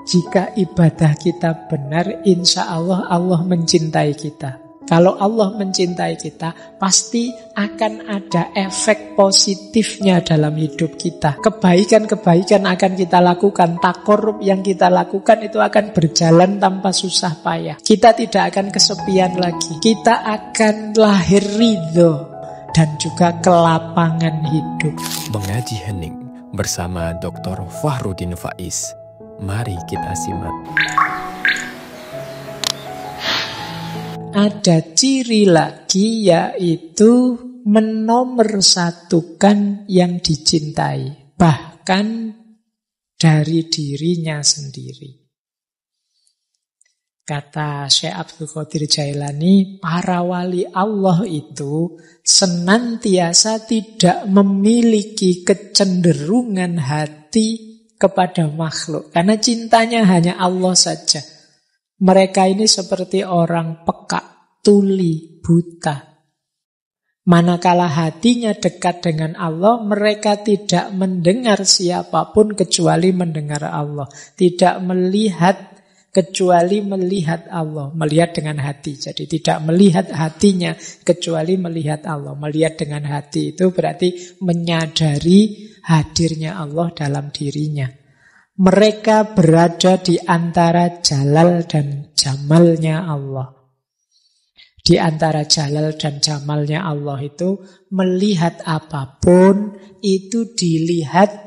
Jika ibadah kita benar, insya Allah Allah mencintai kita. Kalau Allah mencintai kita, pasti akan ada efek positifnya dalam hidup kita. Kebaikan-kebaikan akan kita lakukan, takorup yang kita lakukan itu akan berjalan tanpa susah payah. Kita tidak akan kesepian lagi. Kita akan lahir ridho dan juga kelapangan hidup. Mengaji hening bersama Dr. Fahrudin Faiz. Mari kita simak. Ada ciri lagi, yaitu menomorsatukan yang dicintai, bahkan dari dirinya sendiri. Kata Syekh Abdul Qadir Jailani, para wali Allah itu senantiasa tidak memiliki kecenderungan hati kepada makhluk, karena cintanya hanya Allah saja. Mereka ini seperti orang peka, tuli, buta. Manakala hatinya dekat dengan Allah, mereka tidak mendengar siapapun kecuali mendengar Allah. Tidak melihat kecuali melihat Allah. Melihat dengan hati. Jadi tidak melihat hatinya kecuali melihat Allah. Melihat dengan hati itu berarti menyadari hadirnya Allah dalam dirinya. Mereka berada di antara jalal dan jamalnya Allah. Di antara jalal dan jamalnya Allah itu, melihat apapun itu dilihat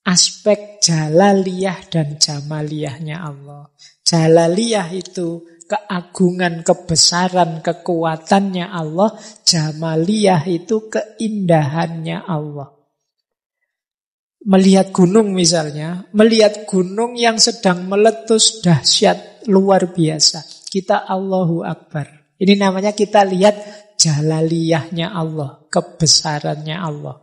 aspek jalaliyah dan jamaliyahnya Allah. Jalaliyah itu keagungan, kebesaran, kekuatannya Allah. Jamaliyah itu keindahannya Allah. Melihat gunung misalnya, melihat gunung yang sedang meletus dahsyat, luar biasa. Kita Allahu Akbar. Ini namanya kita lihat jalaliyahnya Allah, kebesarannya Allah.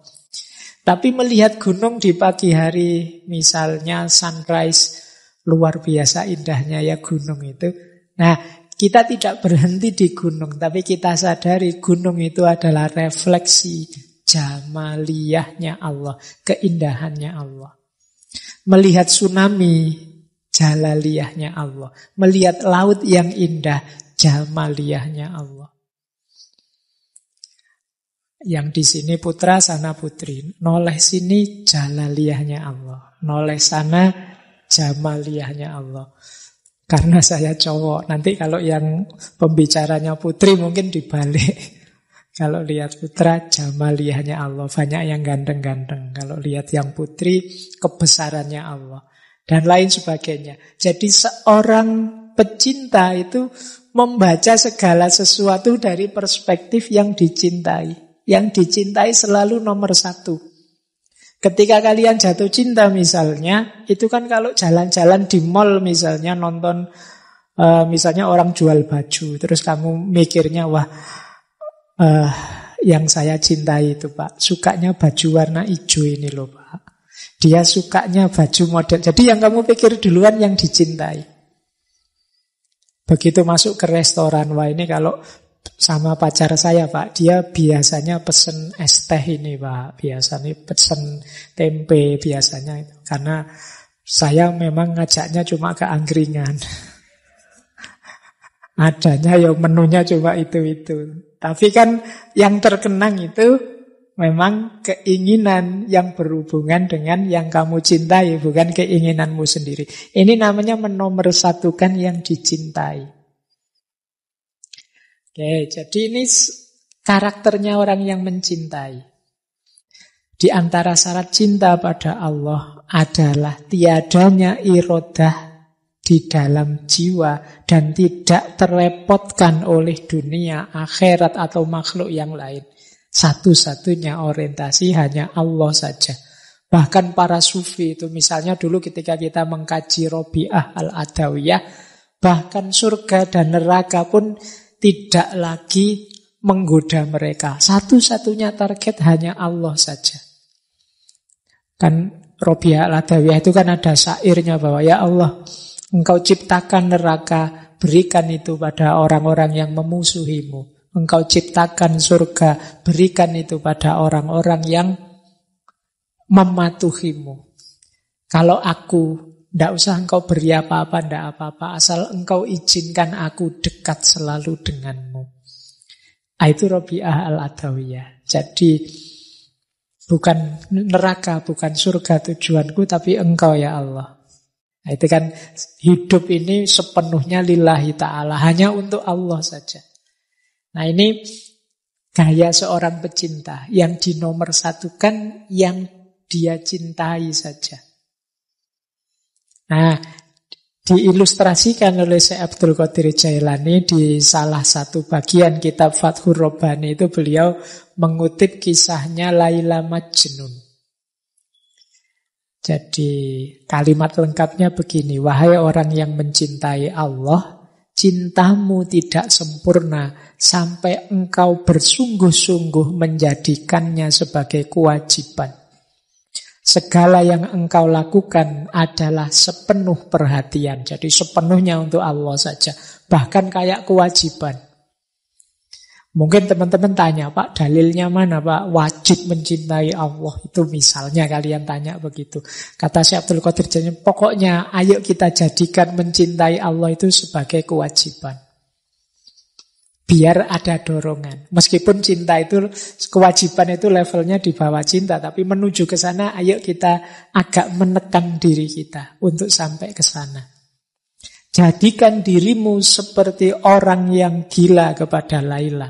Tapi melihat gunung di pagi hari, misalnya sunrise, luar biasa indahnya ya gunung itu. Nah, kita tidak berhenti di gunung, tapi kita sadari gunung itu adalah refleksi jamaliyahnya Allah, keindahannya Allah. Melihat tsunami, jalaliyahnya Allah. Melihat laut yang indah, jamaliyahnya Allah. Yang di sini putra, sana putri. Noleh sini jalaliyahnya Allah. Noleh sana jamaliyahnya Allah. Karena saya cowok, nanti kalau yang pembicaranya putri mungkin dibalik. Kalau lihat putra, jamaliyahnya Allah. Banyak yang ganteng-ganteng. Kalau lihat yang putri, kebesarannya Allah. Dan lain sebagainya. Jadi seorang pecinta itu membaca segala sesuatu dari perspektif yang dicintai. Yang dicintai selalu nomor satu. Ketika kalian jatuh cinta misalnya, itu kan kalau jalan-jalan di mall misalnya, nonton misalnya orang jual baju. Terus kamu mikirnya, wah, yang saya cintai itu Pak, sukanya baju warna hijau ini loh Pak. Dia sukanya baju model. Jadi yang kamu pikir duluan yang dicintai. Begitu masuk ke restoran, wah ini kalau sama pacar saya Pak, dia biasanya pesen es teh ini Pak, biasanya pesen tempe biasanya itu. Karena saya memang ngajaknya cuma ke angkringan. Adanya ya menunya cuma itu-itu. Tapi kan yang terkenang itu memang keinginan yang berhubungan dengan yang kamu cintai, bukan keinginanmu sendiri. Ini namanya menomorsatukan yang dicintai. Oke, jadi ini karakternya orang yang mencintai. Di antara syarat cinta pada Allah adalah tiadanya irodah di dalam jiwa dan tidak terrepotkan oleh dunia, akhirat atau makhluk yang lain. Satu-satunya orientasi hanya Allah saja. Bahkan para sufi itu misalnya dulu ketika kita mengkaji Robi'ah al-Adawiyah, bahkan surga dan neraka pun tidak lagi menggoda mereka. Satu-satunya target hanya Allah saja. Kan Robi'ah al-Adawiyah itu kan ada syairnya bahwa ya Allah, Engkau ciptakan neraka, berikan itu pada orang-orang yang memusuhimu. Engkau ciptakan surga, berikan itu pada orang-orang yang mematuhimu. Kalau aku Tidak usah engkau beri apa-apa, tidak apa-apa. Asal engkau izinkan aku dekat selalu denganmu. Itu Rabi'ah al-Adawiyah. Jadi bukan neraka, bukan surga tujuanku, tapi engkau ya Allah. Nah, itu kan hidup ini sepenuhnya lillahi ta'ala. Hanya untuk Allah saja. Nah ini gaya seorang pecinta. Yang dinomorsatukan yang dia cintai saja. Nah, diilustrasikan oleh Syekh Abdul Qadir Jailani di salah satu bagian kitab Fathur Rabbani itu beliau mengutip kisahnya Laila Majnun. Jadi kalimat lengkapnya begini, wahai orang yang mencintai Allah, cintamu tidak sempurna sampai engkau bersungguh-sungguh menjadikannya sebagai kewajiban. Segala yang engkau lakukan adalah sepenuh perhatian. Jadi sepenuhnya untuk Allah saja. Bahkan kayak kewajiban. Mungkin teman-teman tanya, Pak, dalilnya mana, Pak? Wajib mencintai Allah. Itu misalnya kalian tanya begitu. Kata Syekh Abdul Qadir Jailani, pokoknya ayo kita jadikan mencintai Allah itu sebagai kewajiban. Biar ada dorongan. Meskipun cinta itu, kewajiban itu levelnya di bawah cinta. Tapi menuju ke sana, ayo kita agak menekan diri kita untuk sampai ke sana. Jadikan dirimu seperti orang yang gila kepada Laila.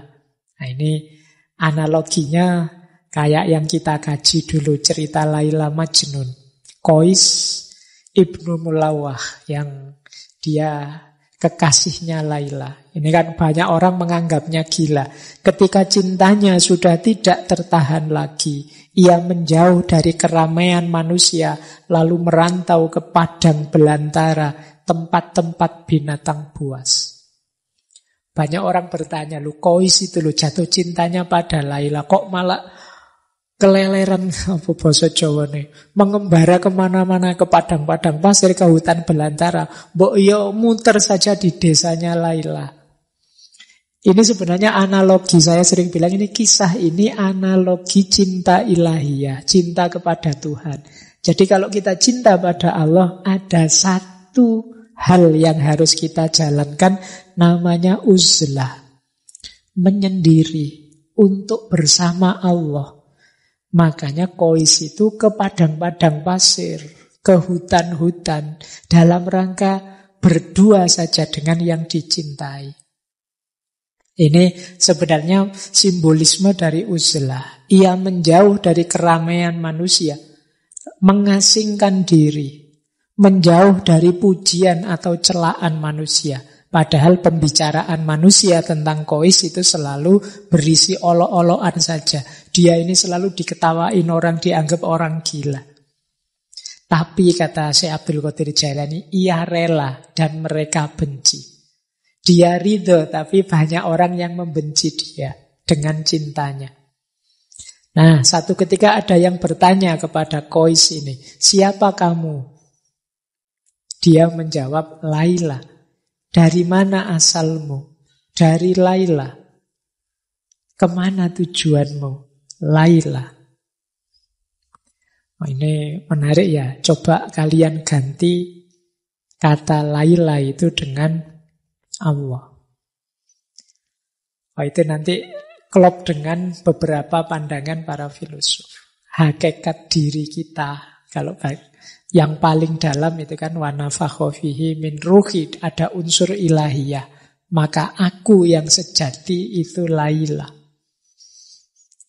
Nah ini analoginya kayak yang kita kaji dulu, cerita Laila Majnun. Qais Ibnu Mulawah yang dia kekasihnya Laila. Ini kan banyak orang menganggapnya gila. Ketika cintanya sudah tidak tertahan lagi, ia menjauh dari keramaian manusia, lalu merantau ke padang belantara, tempat-tempat binatang buas. Banyak orang bertanya, lu Qais itu lu jatuh cintanya pada Laila, kok malah keleleran, apa bahasa Jawa nih, mengembara kemana-mana, ke padang-padang pasir, ke hutan belantara. Mbok yo muter saja di desanya Laila. Ini sebenarnya analogi, saya sering bilang ini kisah ini analogi cinta ilahiyah, cinta kepada Tuhan. Jadi kalau kita cinta pada Allah, ada satu hal yang harus kita jalankan, namanya uzlah. Menyendiri untuk bersama Allah. Makanya Qais itu ke padang-padang pasir, ke hutan-hutan, dalam rangka berdua saja dengan yang dicintai. Ini sebenarnya simbolisme dari uzlah. Ia menjauh dari keramaian manusia, mengasingkan diri, menjauh dari pujian atau celaan manusia. Padahal pembicaraan manusia tentang Qais itu selalu berisi olok-olokan saja. Dia ini selalu diketawain orang, dianggap orang gila. Tapi kata Syekh Abdul Qadir Jailani, ia rela dan mereka benci. Dia ridho, tapi banyak orang yang membenci dia dengan cintanya. Nah, satu ketika ada yang bertanya kepada Qais ini, siapa kamu? Dia menjawab, Laila. Dari mana asalmu? Dari Laila. Kemana tujuanmu? Laila. Oh, ini menarik ya. Coba kalian ganti kata Laila itu dengan Allah. Oh, itu nanti klop dengan beberapa pandangan para filosof. Hakikat diri kita. Kalau yang paling dalam itu kan wa nafakha fihi min ruhi, ada unsur ilahiyah. Maka aku yang sejati itu Laila.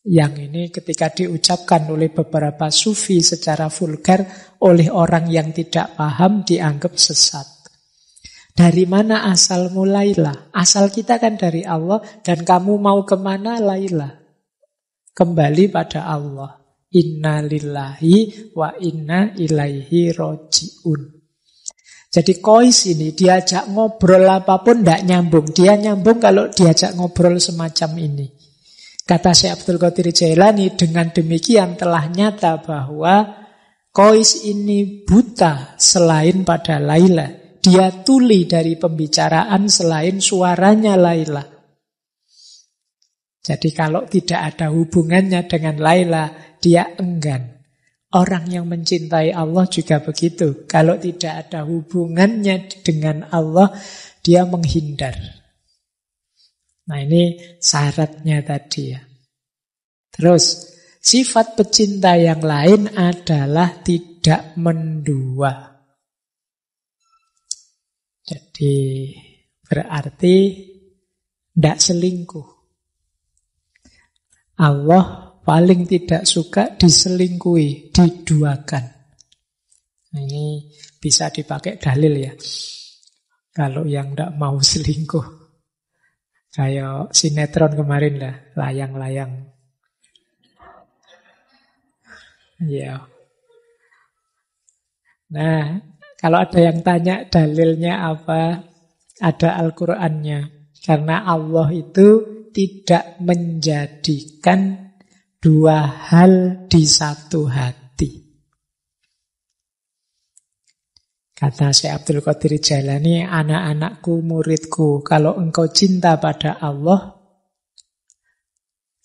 Yang ini ketika diucapkan oleh beberapa sufi secara vulgar, oleh orang yang tidak paham dianggap sesat. Dari mana asalmu Laila? Asal kita kan dari Allah, dan kamu mau kemana Laila? Kembali pada Allah. Inna lillahi wa inna ilaihi roji'un. Jadi Qais ini diajak ngobrol apapun tidak nyambung. Dia nyambung kalau diajak ngobrol semacam ini. Kata Syekh Abdul Qadir Jailani, dengan demikian telah nyata bahwa Qais ini buta selain pada Laila. Dia tuli dari pembicaraan selain suaranya Laila. Jadi kalau tidak ada hubungannya dengan Laila, dia enggan. Orang yang mencintai Allah juga begitu. Kalau tidak ada hubungannya dengan Allah, dia menghindar. Nah, ini syaratnya tadi ya. Terus, sifat pecinta yang lain adalah tidak mendua. Jadi, berarti tidak selingkuh. Allah paling tidak suka diselingkuhi, diduakan. Nah, ini bisa dipakai dalil ya. Kalau yang tidak mau selingkuh. Kayak sinetron kemarin lah, layang-layang. Ya. Nah, kalau ada yang tanya dalilnya apa, ada Al-Qur'annya. Karena Allah itu tidak menjadikan dua hal di satu hati. Kata Syekh Abdul Qadir Jailani, anak-anakku, muridku, kalau engkau cinta pada Allah,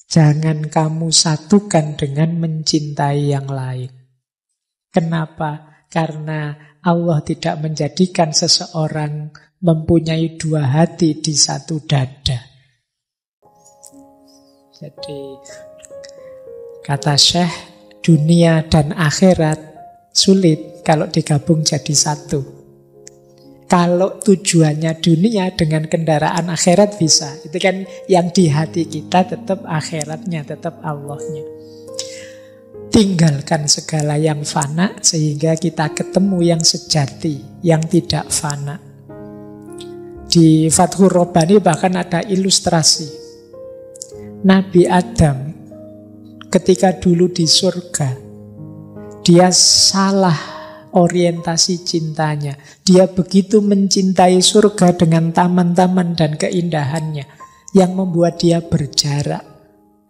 jangan kamu satukan dengan mencintai yang lain. Kenapa? Karena Allah tidak menjadikan seseorang mempunyai dua hati di satu dada. Jadi, kata Syekh, dunia dan akhirat sulit kalau digabung jadi satu. Kalau tujuannya dunia dengan kendaraan akhirat bisa. Itu kan yang di hati kita tetap akhiratnya, tetap Allahnya. Tinggalkan segala yang fana sehingga kita ketemu yang sejati, yang tidak fana. Di Fathur Rabbani bahkan ada ilustrasi. Nabi Adam ketika dulu di surga, dia salah orientasi cintanya. Dia begitu mencintai surga dengan taman-taman dan keindahannya yang membuat dia berjarak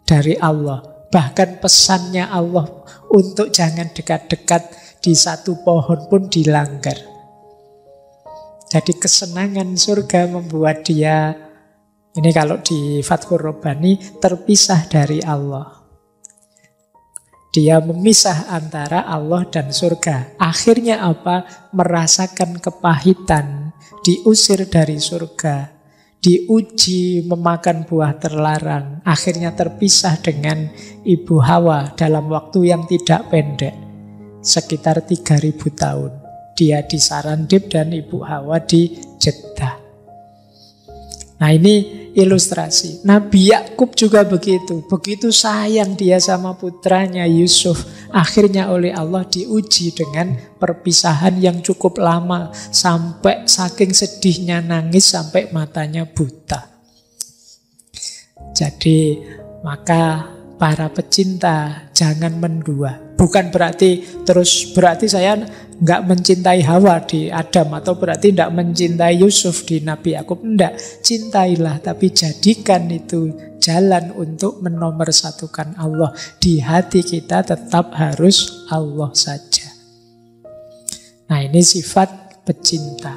dari Allah. Bahkan pesannya Allah untuk jangan dekat-dekat di satu pohon pun dilanggar. Jadi kesenangan surga membuat dia, ini kalau di Fathur Rabbani, terpisah dari Allah. Dia memisah antara Allah dan surga. Akhirnya apa? Merasakan kepahitan, diusir dari surga, diuji memakan buah terlarang. Akhirnya terpisah dengan Ibu Hawa dalam waktu yang tidak pendek, sekitar 3.000 tahun. Dia di Sarandib dan Ibu Hawa di Jeddah. Nah, ini ilustrasi. Nabi Yakub juga begitu. Begitu sayang dia sama putranya Yusuf. Akhirnya oleh Allah diuji dengan perpisahan yang cukup lama. Sampai saking sedihnya nangis sampai matanya buta. Jadi maka para pecinta jangan mendua. Bukan berarti saya nggak mencintai Hawa di Adam, atau berarti nggak mencintai Yusuf di Nabi Yakub. Enggak, cintailah, tapi jadikan itu jalan untuk menomorsatukan Allah. Di hati kita tetap harus Allah saja. Nah, ini sifat pecinta.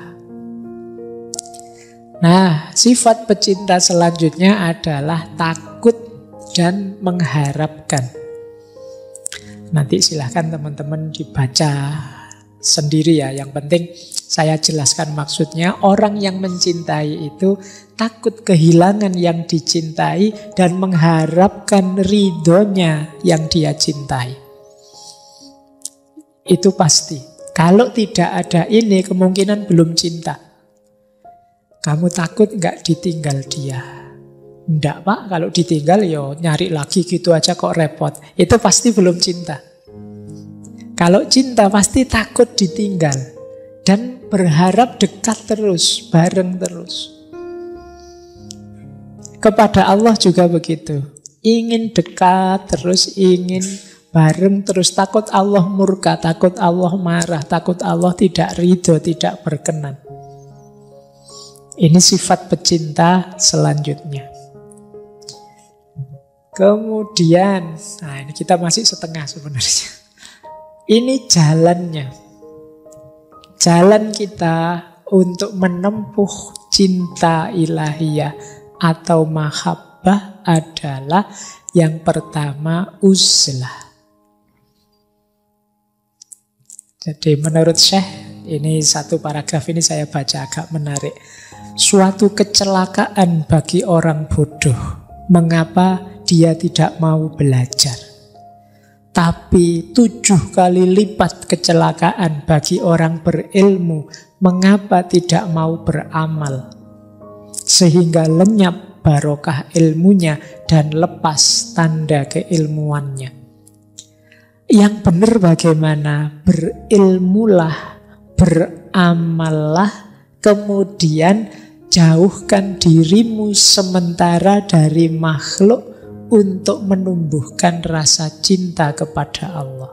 Nah, sifat pecinta selanjutnya adalah takut dan mengharapkan. Nanti silahkan teman-teman dibaca sendiri ya. Yang penting saya jelaskan maksudnya. Orang yang mencintai itu takut kehilangan yang dicintai dan mengharapkan ridhonya yang dia cintai. Itu pasti. Kalau tidak ada ini, kemungkinan belum cinta. Kamu takut gak ditinggal dia? Enggak Pak, kalau ditinggal yo nyari lagi gitu aja kok repot. Itu pasti belum cinta. Kalau cinta pasti takut ditinggal dan berharap dekat terus, bareng terus. Kepada Allah juga begitu. Ingin dekat terus, ingin bareng terus. Takut Allah murka, takut Allah marah, takut Allah tidak ridho, tidak berkenan. Ini sifat pecinta selanjutnya. Kemudian, nah ini kita masih setengah sebenarnya. Ini jalannya. Jalan kita untuk menempuh cinta ilahiyah atau mahabbah adalah yang pertama uzlah. Jadi menurut Syekh, ini satu paragraf ini saya baca agak menarik. Suatu kecelakaan bagi orang bodoh. Mengapa dia tidak mau belajar? Tapi 7 kali lipat kecelakaan bagi orang berilmu. Mengapa tidak mau beramal? Sehingga lenyap barokah ilmunya dan lepas tanda keilmuannya. Yang benar bagaimana? Berilmulah, beramallah, kemudian jauhkan dirimu sementara dari makhluk untuk menumbuhkan rasa cinta kepada Allah.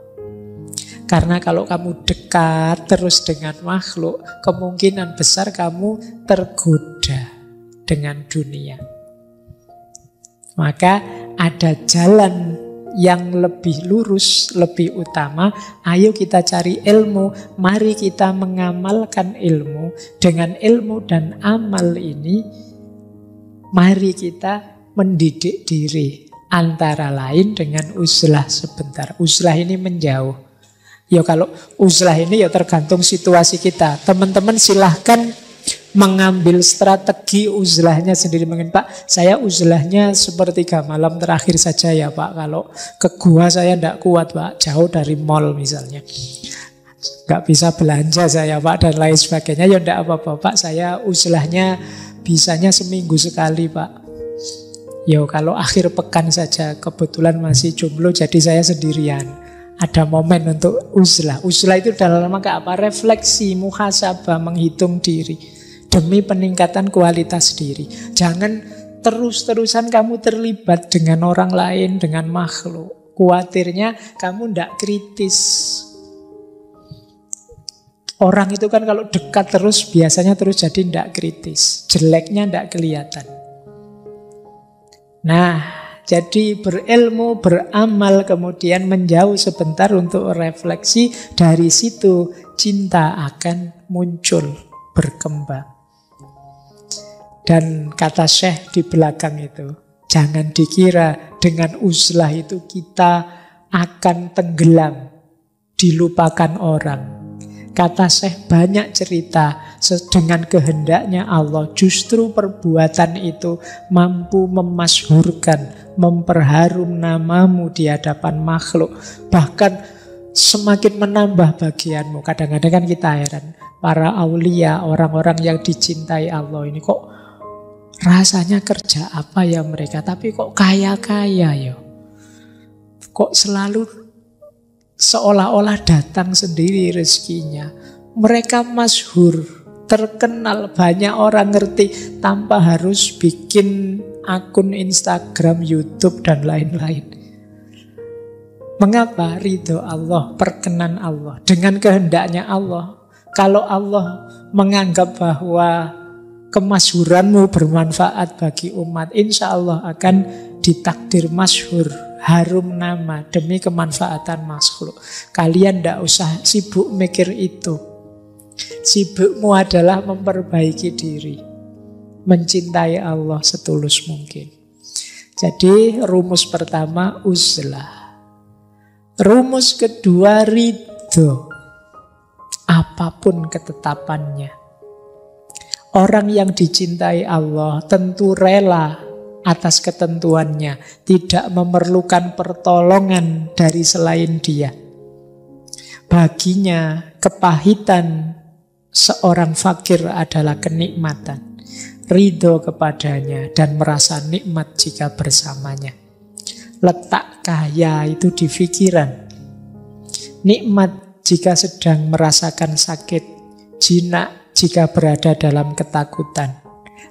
Karena kalau kamu dekat terus dengan makhluk, kemungkinan besar kamu tergoda dengan dunia. Maka ada jalan yang lebih lurus, lebih utama. Ayo kita cari ilmu, mari kita mengamalkan ilmu. Dengan ilmu dan amal ini, mari kita mendidik diri. Antara lain dengan uzlah sebentar. Uzlah ini menjauh. Ya kalau uzlah ini ya tergantung situasi kita. Teman-teman silahkan mengambil strategi uzlahnya sendiri. Mungkin Pak, saya uzlahnya sepertiga malam terakhir saja ya Pak. Kalau ke gua saya tidak kuat Pak, jauh dari mall misalnya, nggak bisa belanja saya Pak, dan lain sebagainya. Ya tidak apa-apa Pak, saya uzlahnya bisanya seminggu sekali Pak. Ya kalau akhir pekan saja, kebetulan masih jomblo jadi saya sendirian. Ada momen untuk uzlah. Uzlah itu dalam rangka apa? Refleksi, muhasabah, menghitung diri demi peningkatan kualitas diri. Jangan terus-terusan kamu terlibat dengan orang lain, dengan makhluk. Kuatirnya kamu tidak kritis. Orang itu kan kalau dekat terus biasanya terus jadi tidak kritis. Jeleknya tidak kelihatan. Nah, jadi berilmu, beramal, kemudian menjauh sebentar untuk refleksi. Dari situ cinta akan muncul, berkembang. Dan kata Syekh di belakang itu, jangan dikira dengan uzlah itu kita akan tenggelam, dilupakan orang. Kata Syekh banyak cerita, dengan kehendaknya Allah justru perbuatan itu mampu memasyhurkan, memperharum namamu di hadapan makhluk. Bahkan semakin menambah bagianmu. Kadang-kadang kan kita heran, para aulia, orang-orang yang dicintai Allah ini kok rasanya kerja apa ya mereka, tapi kok kaya-kaya ya. Kok selalu seolah-olah datang sendiri rezekinya. Mereka masyhur, terkenal, banyak orang ngerti tanpa harus bikin akun Instagram, YouTube dan lain-lain. Mengapa? Ridho Allah, perkenan Allah, dengan kehendaknya Allah. Kalau Allah menganggap bahwa kemasyhuranmu bermanfaat bagi umat, insya Allah akan ditakdir masyhur, harum nama demi kemanfaatan makhluk. Kalian tidak usah sibuk mikir itu. Sibukmu adalah memperbaiki diri, mencintai Allah setulus mungkin. Jadi rumus pertama uzlah. Rumus kedua ridho, apapun ketetapannya. Orang yang dicintai Allah tentu rela atas ketentuannya, tidak memerlukan pertolongan dari selain Dia. Baginya kepahitan seorang fakir adalah kenikmatan. Ridho kepadanya dan merasa nikmat jika bersamanya. Letak kaya itu di pikiran. Nikmat jika sedang merasakan sakit, jinak jika berada dalam ketakutan.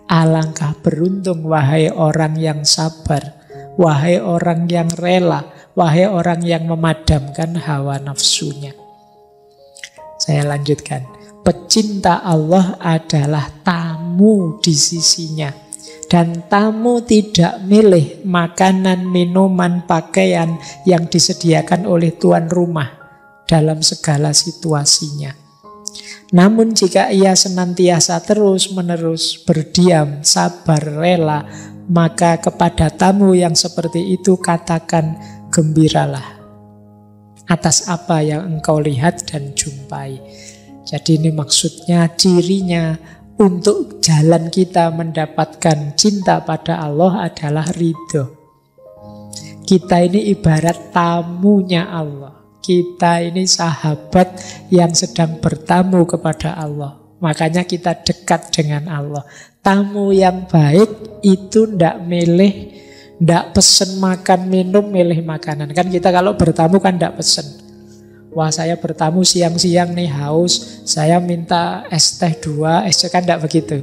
Alangkah beruntung wahai orang yang sabar, wahai orang yang rela, wahai orang yang memadamkan hawa nafsunya. Saya lanjutkan. Pecinta Allah adalah tamu di sisinya. Dan tamu tidak milih makanan, minuman, pakaian yang disediakan oleh tuan rumah dalam segala situasinya. Namun jika ia senantiasa terus-menerus berdiam, sabar, rela, maka kepada tamu yang seperti itu katakan gembiralah. atas apa yang engkau lihat dan jumpai. Jadi ini maksudnya, cirinya untuk jalan kita mendapatkan cinta pada Allah adalah ridho. Kita ini ibarat tamunya Allah. Kita ini sahabat yang sedang bertamu kepada Allah. Makanya kita dekat dengan Allah. Tamu yang baik itu ndak milih, ndak pesen makan minum, milih makanan. Kan kita kalau bertamu kan ndak pesen. Wah, saya bertamu siang-siang nih haus, saya minta es teh 2, es kan ndak begitu.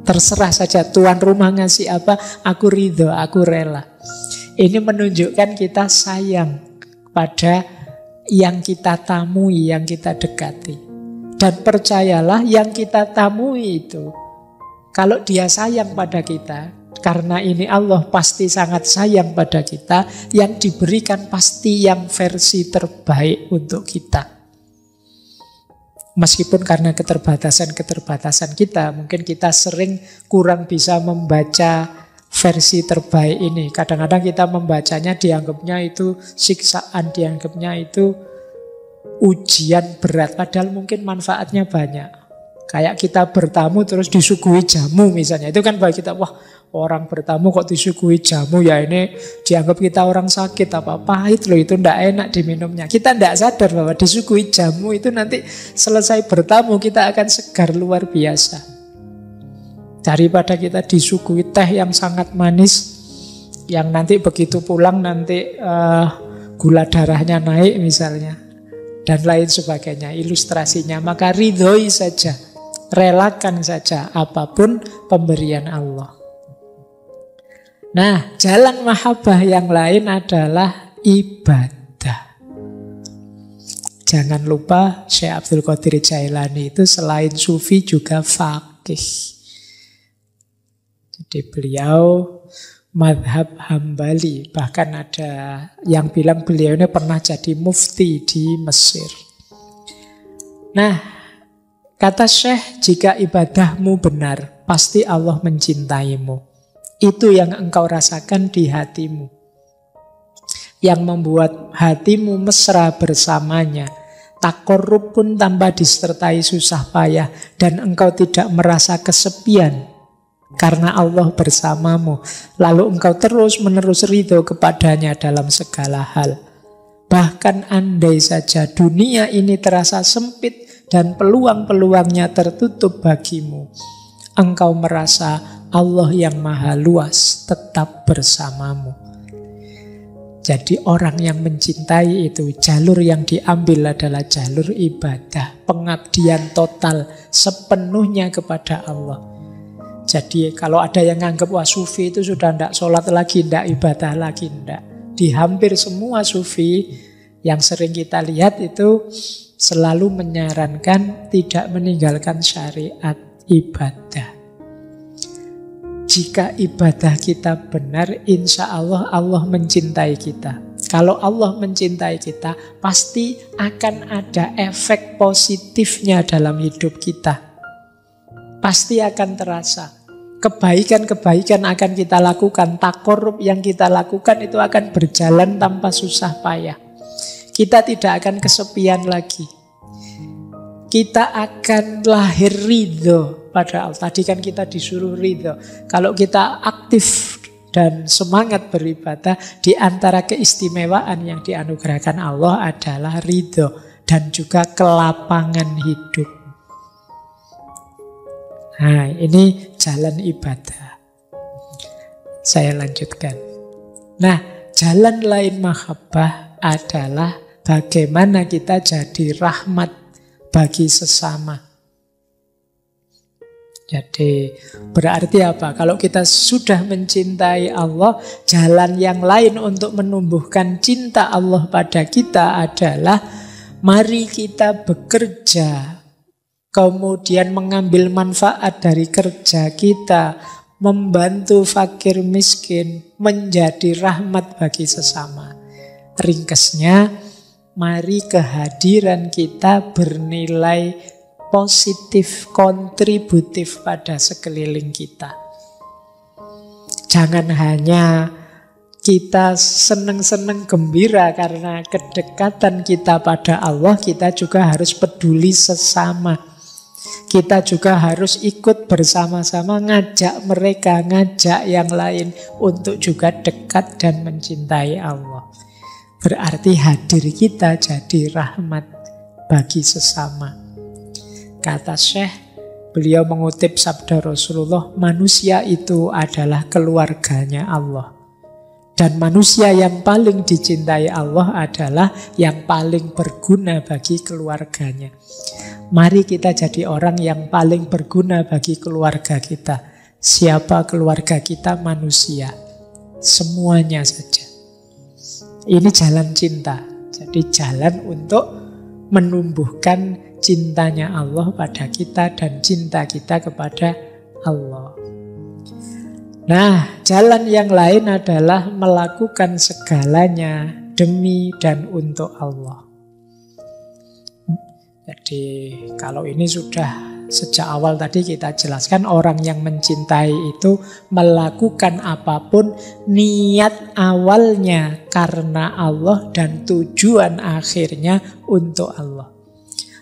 Terserah saja tuan rumah ngasih apa, aku ridho, aku rela. Ini menunjukkan kita sayang pada yang kita tamui, yang kita dekati. Dan percayalah, yang kita tamui itu, kalau dia sayang pada kita, karena ini Allah pasti sangat sayang pada kita, yang diberikan pasti yang versi terbaik untuk kita. Meskipun karena keterbatasan-keterbatasan kita, mungkin kita sering kurang bisa membaca versi terbaik ini. Kadang-kadang kita membacanya dianggapnya itu siksaan, dianggapnya itu ujian berat, padahal mungkin manfaatnya banyak. Kayak kita bertamu terus disuguhi jamu misalnya, itu kan bagi kita, wah orang bertamu kok disuguhi jamu, ya ini dianggap kita orang sakit, apa pahit loh, itu ndak enak diminumnya. Kita ndak sadar bahwa disuguhi jamu itu nanti selesai bertamu kita akan segar luar biasa. Daripada kita disuguhi teh yang sangat manis, yang nanti begitu pulang nanti gula darahnya naik misalnya, dan lain sebagainya ilustrasinya. Maka ridhoi saja, relakan saja apapun pemberian Allah. Nah, jalan mahabbah yang lain adalah ibadah. Jangan lupa Syekh Abdul Qadir Jailani itu selain sufi juga faqih. Jadi beliau madhab Hambali. Bahkan ada yang bilang beliau ini pernah jadi mufti di Mesir. Nah, kata Syekh, jika ibadahmu benar, pasti Allah mencintaimu. Itu yang engkau rasakan di hatimu, yang membuat hatimu mesra bersamanya. Takorrub pun tanpa disertai susah payah, dan engkau tidak merasa kesepian karena Allah bersamamu. Lalu engkau terus-menerus ridho kepadanya dalam segala hal. Bahkan andai saja dunia ini terasa sempit dan peluang-peluangnya tertutup bagimu, engkau merasa Allah yang maha luas tetap bersamamu. Jadi orang yang mencintai itu, jalur yang diambil adalah jalur ibadah, pengabdian total sepenuhnya kepada Allah. Jadi kalau ada yang nganggap wah sufi itu sudah tidak sholat lagi, tidak ibadah lagi, tidak. Di hampir semua sufi yang sering kita lihat itu selalu menyarankan tidak meninggalkan syariat ibadah. Jika ibadah kita benar, insya Allah Allah mencintai kita. Kalau Allah mencintai kita, pasti akan ada efek positifnya dalam hidup kita. Pasti akan terasa. Kebaikan-kebaikan akan kita lakukan, takorrub yang kita lakukan itu akan berjalan tanpa susah payah. Kita tidak akan kesepian lagi. Kita akan lahir ridho pada Allah. Tadi kan kita disuruh ridho. Kalau kita aktif dan semangat beribadah, di antara keistimewaan yang dianugerahkan Allah adalah ridho dan juga kelapangan hidup. Nah, ini jalan ibadah. Saya lanjutkan. Nah, jalan lain mahabbah adalah bagaimana kita jadi rahmat bagi sesama. Jadi berarti apa? Kalau kita sudah mencintai Allah, jalan yang lain untuk menumbuhkan cinta Allah pada kita adalah mari kita bekerja, kemudian mengambil manfaat dari kerja kita, membantu fakir miskin, menjadi rahmat bagi sesama. Ringkasnya, mari kehadiran kita bernilai positif, kontributif pada sekeliling kita. Jangan hanya kita seneng-seneng gembira karena kedekatan kita pada Allah, kita juga harus peduli sesama. Kita juga harus ikut bersama-sama ngajak mereka, ngajak yang lain untuk juga dekat dan mencintai Allah. Berarti hadir kita jadi rahmat bagi sesama. Kata Syekh, beliau mengutip sabda Rasulullah, manusia itu adalah keluarganya Allah. Dan manusia yang paling dicintai Allah adalah yang paling berguna bagi keluarganya. Mari kita jadi orang yang paling berguna bagi keluarga kita. Siapa keluarga kita? Manusia. Semuanya saja. Ini jalan cinta. Jadi jalan untuk menumbuhkan cintanya Allah pada kita dan cinta kita kepada Allah. Nah, jalan yang lain adalah melakukan segalanya demi dan untuk Allah. Jadi kalau ini sudah sejak awal tadi kita jelaskan, orang yang mencintai itu melakukan apapun niat awalnya karena Allah dan tujuan akhirnya untuk Allah.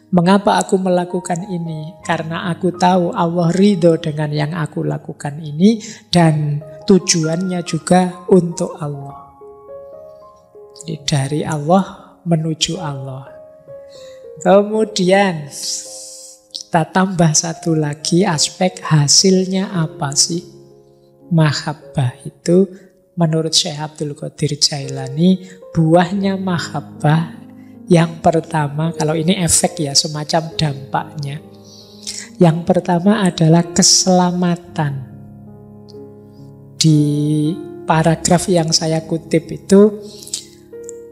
Mengapa aku melakukan ini? Karena aku tahu Allah ridho dengan yang aku lakukan ini dan tujuannya juga untuk Allah. Jadi dari Allah menuju Allah. Kemudian kita tambah satu lagi aspek, hasilnya apa sih? Mahabbah itu menurut Syekh Abdul Qadir Jailani, buahnya mahabbah yang pertama, kalau ini efek ya, semacam dampaknya. Yang pertama adalah keselamatan. Di paragraf yang saya kutip itu,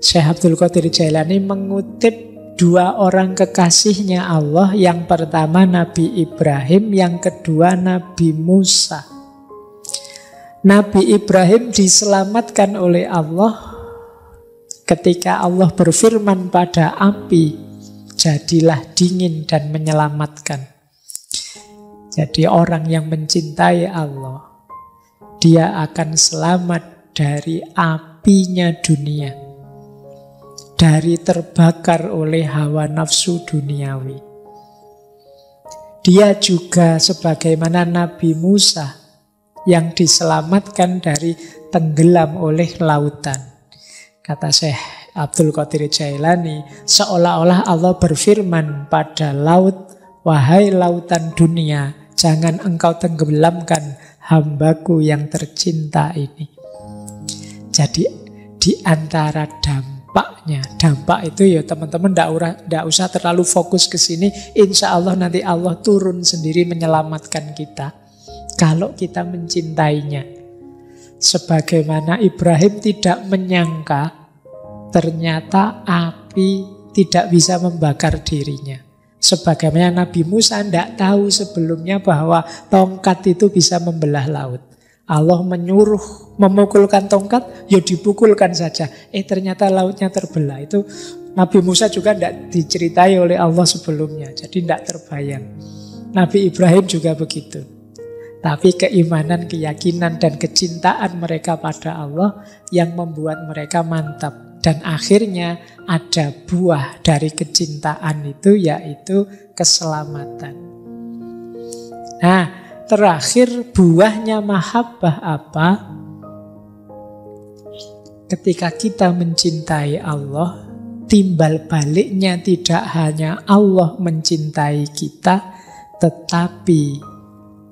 Syekh Abdul Qadir Jailani mengutip dua orang kekasihnya Allah. Yang pertama Nabi Ibrahim, yang kedua Nabi Musa. Nabi Ibrahim diselamatkan oleh Allah ketika Allah berfirman pada api, jadilah dingin dan menyelamatkan. Jadi orang yang mencintai Allah, dia akan selamat dari apinya dunia, dari terbakar oleh hawa nafsu duniawi. Dia juga sebagaimana Nabi Musa yang diselamatkan dari tenggelam oleh lautan. Kata Syekh Abdul Qadir Jailani, seolah-olah Allah berfirman pada laut, wahai lautan dunia, jangan engkau tenggelamkan hambaku yang tercinta ini. Jadi di antara dampak itu ya teman-teman tidak usah terlalu fokus ke sini. Insya Allah nanti Allah turun sendiri menyelamatkan kita kalau kita mencintainya. Sebagaimana Ibrahim tidak menyangka ternyata api tidak bisa membakar dirinya. Sebagaimana Nabi Musa tidak tahu sebelumnya bahwa tongkat itu bisa membelah laut. Allah menyuruh memukulkan tongkat, ya dipukulkan saja. Ternyata lautnya terbelah. Itu Nabi Musa juga tidak diceritai oleh Allah sebelumnya. Jadi tidak terbayang. Nabi Ibrahim juga begitu. Tapi keimanan, keyakinan, dan kecintaan mereka pada Allah yang membuat mereka mantap. Dan akhirnya ada buah dari kecintaan itu, yaitu keselamatan. Nah, terakhir buahnya mahabbah apa? Ketika kita mencintai Allah, timbal baliknya tidak hanya Allah mencintai kita, tetapi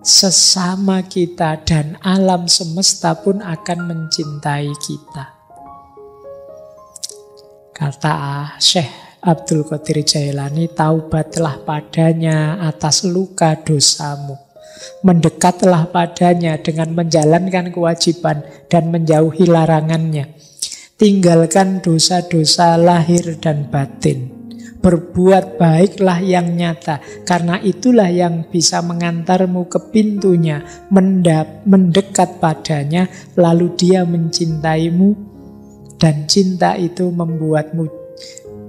sesama kita dan alam semesta pun akan mencintai kita. Kata Syekh Abdul Qadir Jailani, taubatlah padanya atas luka dosamu. Mendekatlah padanya dengan menjalankan kewajiban dan menjauhi larangannya. Tinggalkan dosa-dosa lahir dan batin. Berbuat baiklah yang nyata, karena itulah yang bisa mengantarmu ke pintunya, mendekat padanya, lalu dia mencintaimu, dan cinta itu membuatmu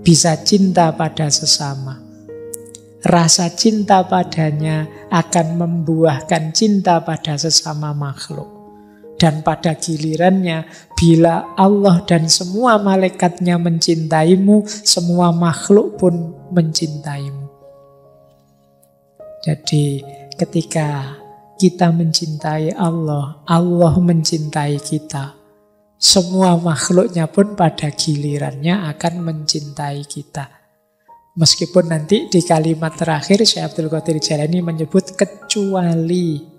bisa cinta pada sesama. Rasa cinta padanya akan membuahkan cinta pada sesama makhluk. Dan pada gilirannya, bila Allah dan semua malaikatnya mencintaimu, semua makhluk pun mencintaimu. Jadi ketika kita mencintai Allah, Allah mencintai kita. Semua makhluknya pun pada gilirannya akan mencintai kita. Meskipun nanti di kalimat terakhir Syekh Abdul Qadir Jailani menyebut kecuali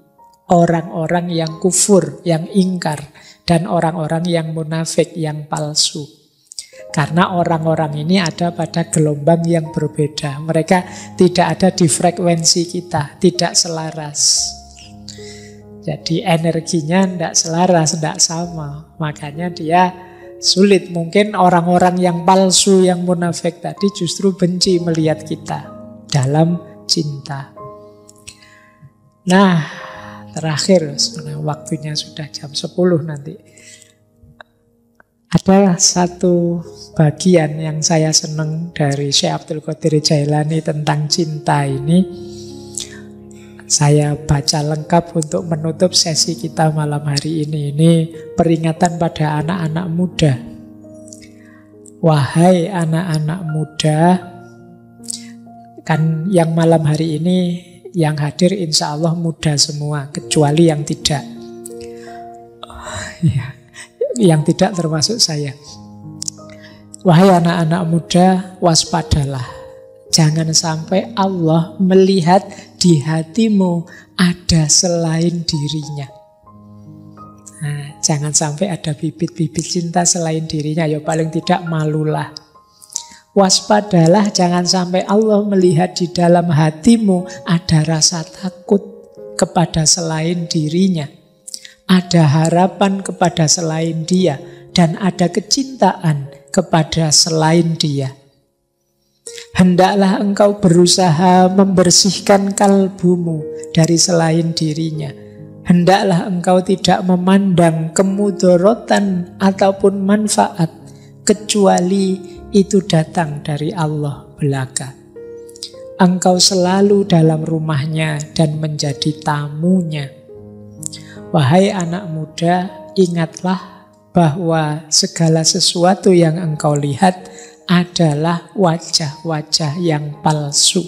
orang-orang yang kufur, yang ingkar, dan orang-orang yang munafik, yang palsu. Karena orang-orang ini ada pada gelombang yang berbeda. Mereka tidak ada di frekuensi kita, tidak selaras. Jadi energinya tidak selaras, tidak sama. Makanya dia sulit. Mungkin orang-orang yang palsu, yang munafik tadi justru benci melihat kita dalam cinta. Nah, terakhir, waktunya sudah jam 10 nanti. Ada satu bagian yang saya senang dari Syekh Abdul Qadir Jailani tentang cinta ini. Saya baca lengkap untuk menutup sesi kita malam hari ini. Ini peringatan pada anak-anak muda. Wahai anak-anak muda, kan yang malam hari ini yang hadir insya Allah muda semua, kecuali yang tidak. Yang tidak termasuk saya. Wahai anak-anak muda, waspadalah. Jangan sampai Allah melihat di hatimu ada selain dirinya. Nah, jangan sampai ada bibit-bibit cinta selain dirinya. Ya paling tidak malulah. Waspadalah, jangan sampai Allah melihat di dalam hatimu ada rasa takut kepada selain dirinya. Ada harapan kepada selain dia. Dan ada kecintaan kepada selain dia. Hendaklah engkau berusaha membersihkan kalbumu dari selain dirinya. Hendaklah engkau tidak memandang kemudorotan ataupun manfaat, kecuali itu datang dari Allah belaka. Engkau selalu dalam rumahnya dan menjadi tamunya. Wahai anak muda, ingatlah bahwa segala sesuatu yang engkau lihat adalah wajah-wajah yang palsu.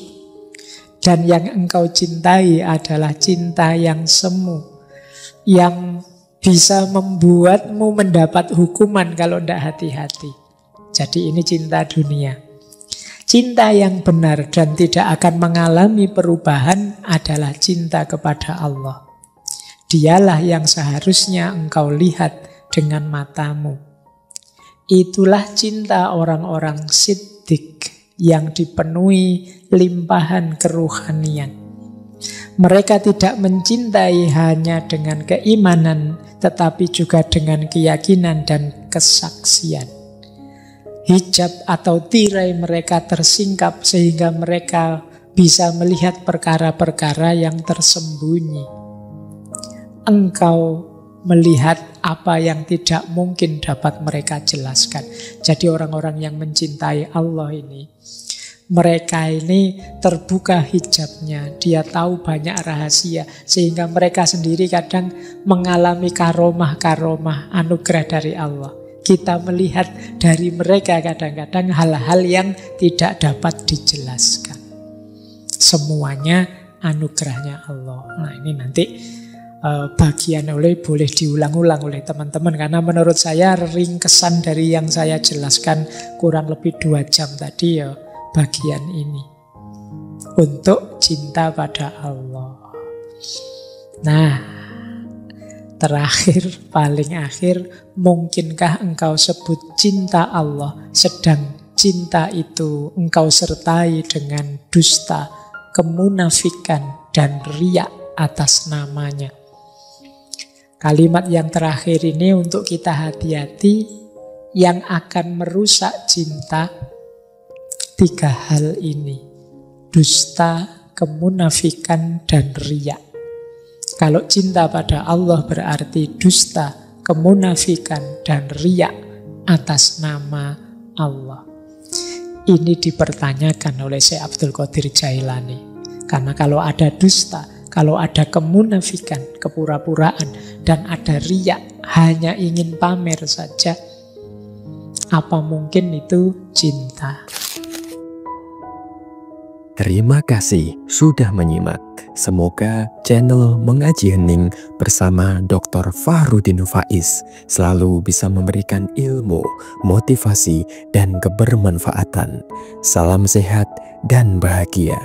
Dan yang engkau cintai adalah cinta yang semu, yang bisa membuatmu mendapat hukuman kalau tidak hati-hati. Jadi ini cinta dunia. Cinta yang benar dan tidak akan mengalami perubahan adalah cinta kepada Allah. Dialah yang seharusnya engkau lihat dengan matamu. Itulah cinta orang-orang siddiq yang dipenuhi limpahan keruhanian. Mereka tidak mencintai hanya dengan keimanan, tetapi juga dengan keyakinan dan kesaksian. Hijab atau tirai mereka tersingkap sehingga mereka bisa melihat perkara-perkara yang tersembunyi. Engkau melihat apa yang tidak mungkin dapat mereka jelaskan. Jadi orang-orang yang mencintai Allah ini, mereka ini terbuka hijabnya. Dia tahu banyak rahasia, sehingga mereka sendiri kadang mengalami karomah-karomah anugerah dari Allah. Kita melihat dari mereka kadang-kadang hal-hal yang tidak dapat dijelaskan. Semuanya anugerahnya Allah. Nah, ini nanti bagian boleh diulang-ulang oleh teman-teman, karena menurut saya ringkesan dari yang saya jelaskan kurang lebih 2 jam tadi ya bagian ini untuk cinta pada Allah. Nah, terakhir, paling akhir, mungkinkah engkau sebut cinta Allah sedang cinta itu engkau sertai dengan dusta, kemunafikan dan riya atas namanya? Kalimat yang terakhir ini untuk kita hati-hati, yang akan merusak cinta 3 hal ini: dusta, kemunafikan, dan riya. Kalau cinta pada Allah berarti dusta, kemunafikan, dan riya atas nama Allah. Ini dipertanyakan oleh Syekh Abdul Qadir Jailani. Karena kalau ada dusta, kalau ada kemunafikan, kepura-puraan, dan ada riya, hanya ingin pamer saja. Apa mungkin itu cinta? Terima kasih sudah menyimak. Semoga channel Mengaji Hening bersama Dr. Fahruddin Faiz selalu bisa memberikan ilmu, motivasi, dan kebermanfaatan. Salam sehat dan bahagia.